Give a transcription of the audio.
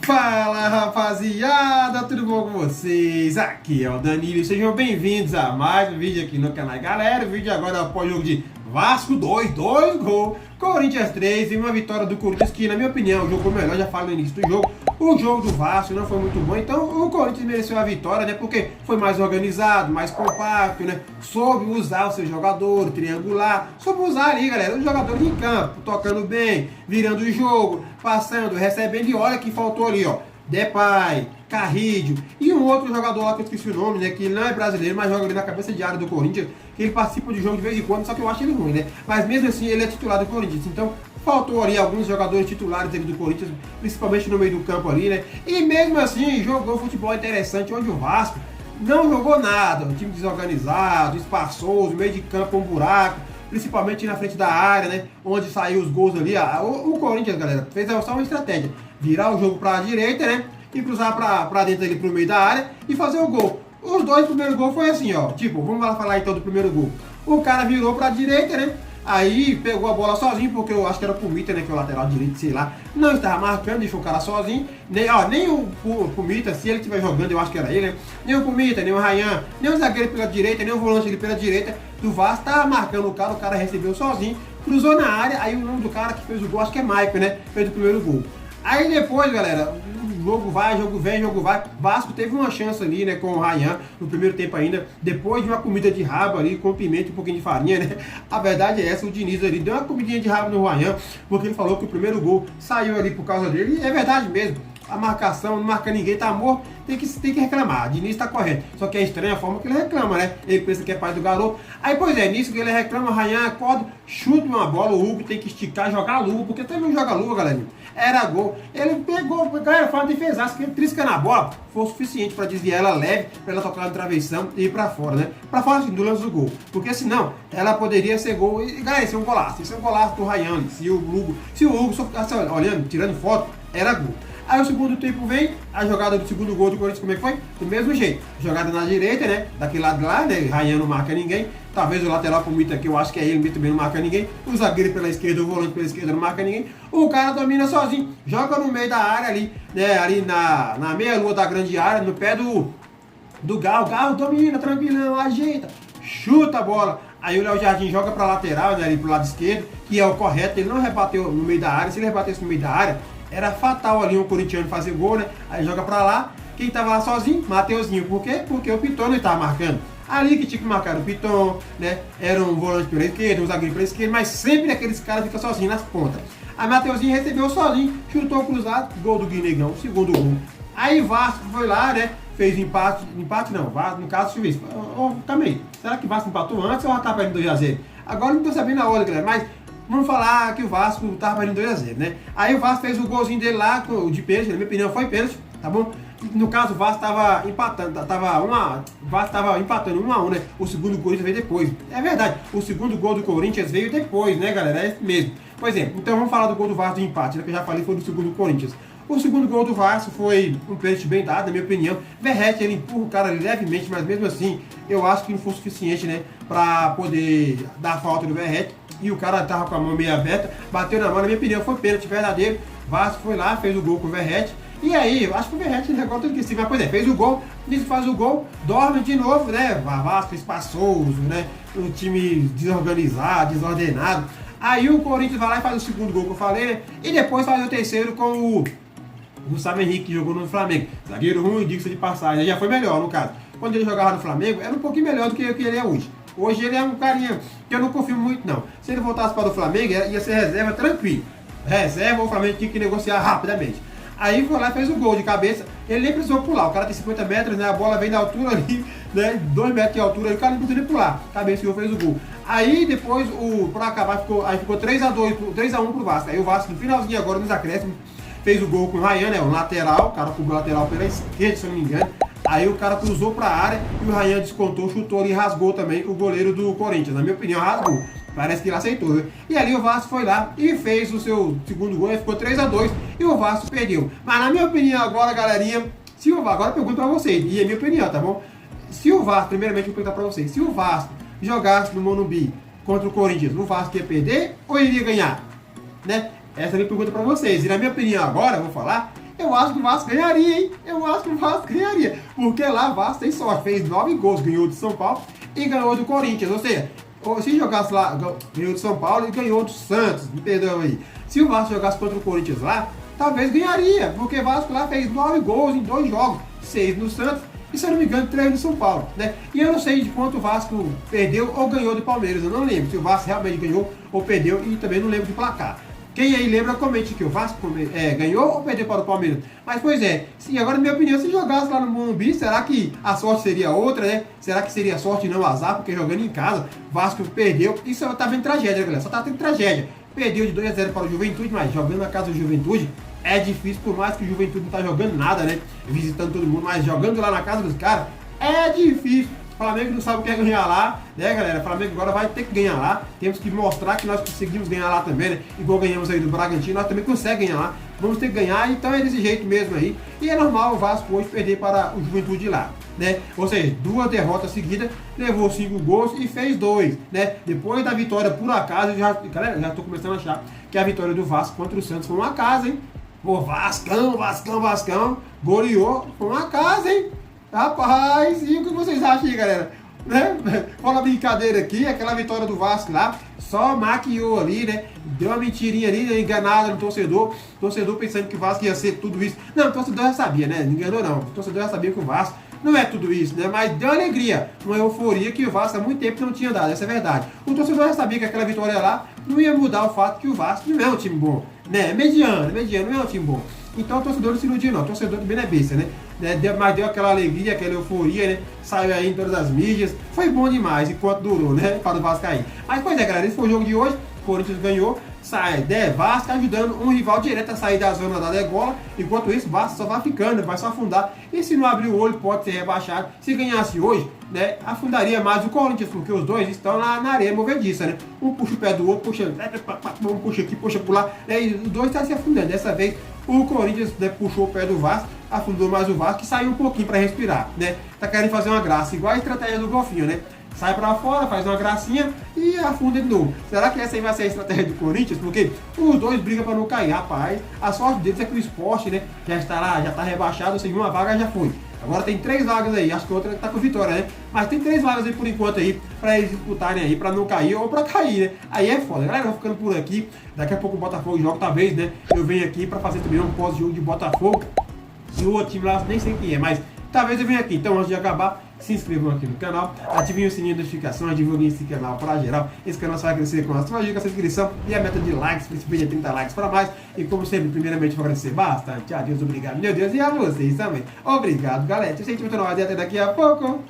Fala rapaziada, tudo bom com vocês? Aqui é o Danilo e sejam bem-vindos a mais um vídeo aqui no canal. Galera, o vídeo agora é o pós-jogo de Vasco 2 gols, Corinthians 3 e uma vitória do Corinthians que, na minha opinião, jogou melhor, já falo no início do jogo. O jogo do Vasco não foi muito bom, então o Corinthians mereceu a vitória, né? Porque foi mais organizado, mais compacto, né? Soube usar o seu jogador, triangular, soube usar ali, galera, os jogadores em campo, tocando bem, virando o jogo, passando, recebendo, e olha que faltou ali, ó. Depay, Carrillo e um outro jogador lá que eu esqueci o nome, né? Que não é brasileiro, mas joga ali na cabeça de área do Corinthians, que ele participa de jogo de vez em quando, só que eu acho ele ruim, né? Mas mesmo assim ele é titular do Corinthians, então faltou ali alguns jogadores titulares ali do Corinthians, principalmente no meio do campo ali, né? E mesmo assim jogou futebol interessante, onde o Vasco não jogou nada, um time desorganizado, espaçoso, meio de campo um buraco, principalmente na frente da área, né? Onde saiu os gols ali. O Corinthians, galera, fez só uma estratégia: virar o jogo para a direita, né? E cruzar para dentro ali pro meio da área e fazer o gol. Os dois primeiros gols foi assim, ó. Tipo, vamos lá falar então do primeiro gol. O cara virou para a direita, né? Aí pegou a bola sozinho, porque eu acho que era o Pumita, né? Que é o lateral direito, sei lá. Não estava marcando, deixou o cara sozinho. Nem o Pumita, se ele estiver jogando, eu acho que era ele, né? Nem o Pumita, nem o Ryan, nem o zagueiro pela direita, nem o volante ali pela direita do Vasco. Estava marcando o cara recebeu sozinho, cruzou na área. Aí o nome do cara que fez o gol, acho que é Maicon, né? Fez o primeiro gol. Aí depois, galera, jogo vai, jogo vem, jogo vai. Vasco teve uma chance ali, né, com o Ryan no primeiro tempo ainda, depois de uma comida de rabo ali, com pimenta e um pouquinho de farinha, né? A verdade é essa, o Diniz ali deu uma comidinha de rabo no Ryan, porque ele falou que o primeiro gol saiu ali por causa dele, e é verdade mesmo. A marcação, não marca ninguém, tá morto, tem que reclamar. Diniz tá correto. Só que é estranha a forma que ele reclama, né? Ele pensa que é pai do garoto. Aí, pois é, nisso que ele reclama, o Ryan acorda, chuta uma bola, o Hugo tem que esticar, jogar a luva, porque também não joga a luva, galera. Era gol. Ele pegou, galera, foi uma defesaça, que ele trisca na bola, foi o suficiente para desviar ela leve, para ela tocar na travessão e ir para fora, né? Para fora assim, do lance do gol. Porque senão, ela poderia ser gol. E, galera, esse é um golaço. Esse é um golaço do Ryan. Se o Hugo só ficasse olhando, tirando foto, era gol. Aí o segundo tempo vem, a jogada do segundo gol do Corinthians, como é que foi? Do mesmo jeito. Jogada na direita, né? Daquele lado lá, né? Ryan não marca ninguém. Talvez o lateral pro Mita, que eu acho que é ele, o Mita também não marca ninguém. O zagueiro pela esquerda, o volante pela esquerda não marca ninguém. O cara domina sozinho, joga no meio da área ali, né? Ali na meia-lua da grande área, no pé do Galo. O Galo domina, tranquilão, ajeita, chuta a bola. Aí o Léo Jardim joga pra lateral, né? Ali pro lado esquerdo, que é o correto. Ele não rebateu no meio da área. Se ele rebatesse no meio da área, era fatal ali um corintiano fazer gol, né? Aí joga pra lá. Quem tava lá sozinho? Mateuzinho. Por quê? Porque o Piton não estava marcando. Ali que tinha que marcar o Piton, né? Era um volante pela esquerda, um zagueiro pela esquerda, mas sempre aqueles caras ficam sozinhos nas pontas. A Mateuzinho recebeu sozinho, chutou cruzado, gol do Guinegão, segundo gol. Aí Vasco foi lá, né? Fez empate não, Vasco, no caso, deixa eu ver. Também, será que Vasco empatou antes ou já tá perdendo 2x0? Agora não tô sabendo a hora, galera, mas vamos falar que o Vasco tava perdendo 2x0, né? Aí o Vasco fez o golzinho dele lá, o de pênalti, na minha opinião foi pênalti, tá bom? No caso, o Vasco tava empatando, o Vasco tava empatando 1x1, né? O segundo gol veio depois. É verdade, o segundo gol do Corinthians veio depois, né, galera? É isso mesmo. Pois é, então vamos falar do gol do Vasco do empate, né? Que eu já falei, foi do segundo do Corinthians. O segundo gol do Vasco foi um pênalti bem dado, na minha opinião. Verratti, ele empurra o cara ali levemente, mas mesmo assim, eu acho que não foi suficiente, né? Pra poder dar a falta do Verratti. E o cara tava com a mão meio aberta, bateu na mão, na minha opinião, foi pênalti verdadeiro. Vasco foi lá, fez o gol com o Verratti. E aí, eu acho que o Verratti agora tudo que se vai, pois é, fez o gol, nisso faz o gol, dorme de novo, né? Vasco espaçoso, né? Um time desorganizado, desordenado. Aí o Corinthians vai lá e faz o segundo gol que eu falei, né? E depois faz o terceiro com o Gustavo Henrique, que jogou no Flamengo. Zagueiro ruim, diga-se de passagem, já foi melhor no caso. Quando ele jogava no Flamengo, era um pouquinho melhor do que ele é hoje. Hoje ele é um carinha que eu não confio muito, não. Se ele voltasse para o Flamengo, ia ser reserva tranquilo. Reserva, o Flamengo tinha que negociar rapidamente. Aí foi lá e fez o gol de cabeça. Ele nem precisou pular. O cara tem 50 metros, né? A bola vem da altura ali, né? 2 metros de altura, o cara não precisou nem pular. Cabeceou, fez o gol. Aí depois, pra acabar, ficou 3x1 pro Vasco. Aí o Vasco, no finalzinho agora, nos acréscimos, fez o gol com o Ryan, né? O lateral, o cara cobriu o lateral pela esquerda, se eu não me engano. Aí o cara cruzou pra área e o Ryan descontou, chutou ali e rasgou também o goleiro do Corinthians. Na minha opinião, rasgou. Parece que ele aceitou, né? E ali o Vasco foi lá e fez o seu segundo gol, ficou 3x2 e o Vasco perdeu. Mas na minha opinião agora, galerinha, se o Vasco, agora eu pergunto pra vocês, e é minha opinião, tá bom? Se o Vasco, primeiramente eu vou perguntar pra vocês, se o Vasco jogasse no Morumbi contra o Corinthians, o Vasco ia perder ou iria ganhar? Né? Essa é a minha pergunta pra vocês. E na minha opinião agora, eu vou falar eu acho que o Vasco ganharia, hein? Eu acho que o Vasco ganharia. Porque lá o Vasco tem sorte, fez 9 gols, ganhou do São Paulo e ganhou do Corinthians. Ou seja, se jogasse lá, ganhou do São Paulo e ganhou do Santos, me perdoa aí. Se o Vasco jogasse contra o Corinthians lá, talvez ganharia, porque o Vasco lá fez 9 gols em 2 jogos, 6 no Santos e, se eu não me engano, 3 no São Paulo, né? E eu não sei de quanto o Vasco perdeu ou ganhou do Palmeiras, eu não lembro se o Vasco realmente ganhou ou perdeu e também não lembro de placar. Quem aí lembra, comente que o Vasco ganhou ou perdeu para o Palmeiras. Mas, pois é, sim, agora, na minha opinião, se jogasse lá no Morumbi, será que a sorte seria outra, né? Será que seria sorte e não azar? Porque jogando em casa, Vasco perdeu. Isso tá vendo tragédia, galera. Só tá tendo tragédia. Perdeu de 2-0 para o Juventude, mas jogando na casa do Juventude é difícil, por mais que o Juventude não tá jogando nada, né? Visitando todo mundo, mas jogando lá na casa dos caras é difícil. Flamengo não sabe o que é ganhar lá, né, galera? Flamengo agora vai ter que ganhar lá. Temos que mostrar que nós conseguimos ganhar lá também, né? Igual ganhamos aí do Bragantino, nós também conseguimos ganhar lá. Vamos ter que ganhar, então é desse jeito mesmo aí. E é normal o Vasco hoje perder para o Juventude lá, né? Ou seja, 2 derrotas seguidas, levou 5 gols e fez 2, né? Depois da vitória, por acaso, galera, já tô começando a achar que a vitória do Vasco contra o Santos foi uma casa, hein? Pô, Vascão, goleou, foi uma casa, hein? Rapaz, e o que vocês acham aí, galera? Né? Fala brincadeira aqui, aquela vitória do Vasco lá, só maquiou ali, né? Deu uma mentirinha ali, né? Enganada no torcedor. Torcedor pensando que o Vasco ia ser tudo isso. Não, o torcedor já sabia, né? Não enganou não. O torcedor já sabia que o Vasco não é tudo isso, né? Mas deu alegria, uma euforia que o Vasco há muito tempo não tinha dado, essa é a verdade. O torcedor já sabia que aquela vitória lá não ia mudar o fato que o Vasco não é um time bom, né? Mediano, não é um time bom. Então o torcedor não se iludiu não, o torcedor também não é besta, né? Mas deu aquela alegria, aquela euforia, né? Saiu aí em todas as mídias, foi bom demais enquanto durou, né? Para o Vasco cair. Mas pois é, galera, esse foi o jogo de hoje, o Corinthians ganhou, sai, Vasco ajudando um rival direto a sair da zona da degola, enquanto isso, Vasco só vai ficando, vai só afundar, e se não abrir o olho pode ser rebaixado. Se ganhasse hoje, né, afundaria mais o Corinthians, porque os dois estão lá na areia movediça, né? Um puxa o pé do outro, um puxa aqui, puxa por lá, né? E os dois estão se afundando. Dessa vez o Corinthians, né, puxou o pé do Vasco, afundou mais o Vasco e saiu um pouquinho para respirar, né? Tá querendo fazer uma graça, igual a estratégia do golfinho, né? Sai para fora, faz uma gracinha e afunda de novo. Será que essa aí vai ser a estratégia do Corinthians? Porque os dois brigam para não cair, rapaz. A sorte deles é que o Sport, né, já está lá, já está rebaixado, ou seja, uma vaga já foi. Agora tem 3 vagas aí, acho que a outra tá com vitória, né? Mas tem 3 vagas aí por enquanto aí, para eles disputarem aí, para não cair ou para cair, né? Aí é foda. Galera, eu vou ficando por aqui. Daqui a pouco o Botafogo joga, talvez, né? Eu venho aqui para fazer também um pós-jogo de Botafogo. E o outro time lá, nem sei quem é, mas talvez eu venha aqui. Então, antes de acabar, se inscrevam aqui no canal, ativem o sininho de notificações, divulguem esse canal para geral. Esse canal só vai crescer com a sua dica, a sua inscrição e a meta de likes, principalmente 30 likes para mais. E como sempre, primeiramente, vou agradecer bastante a Deus, obrigado, meu Deus, e a vocês também. Obrigado, galera. Se a gente muito nós e até daqui a pouco.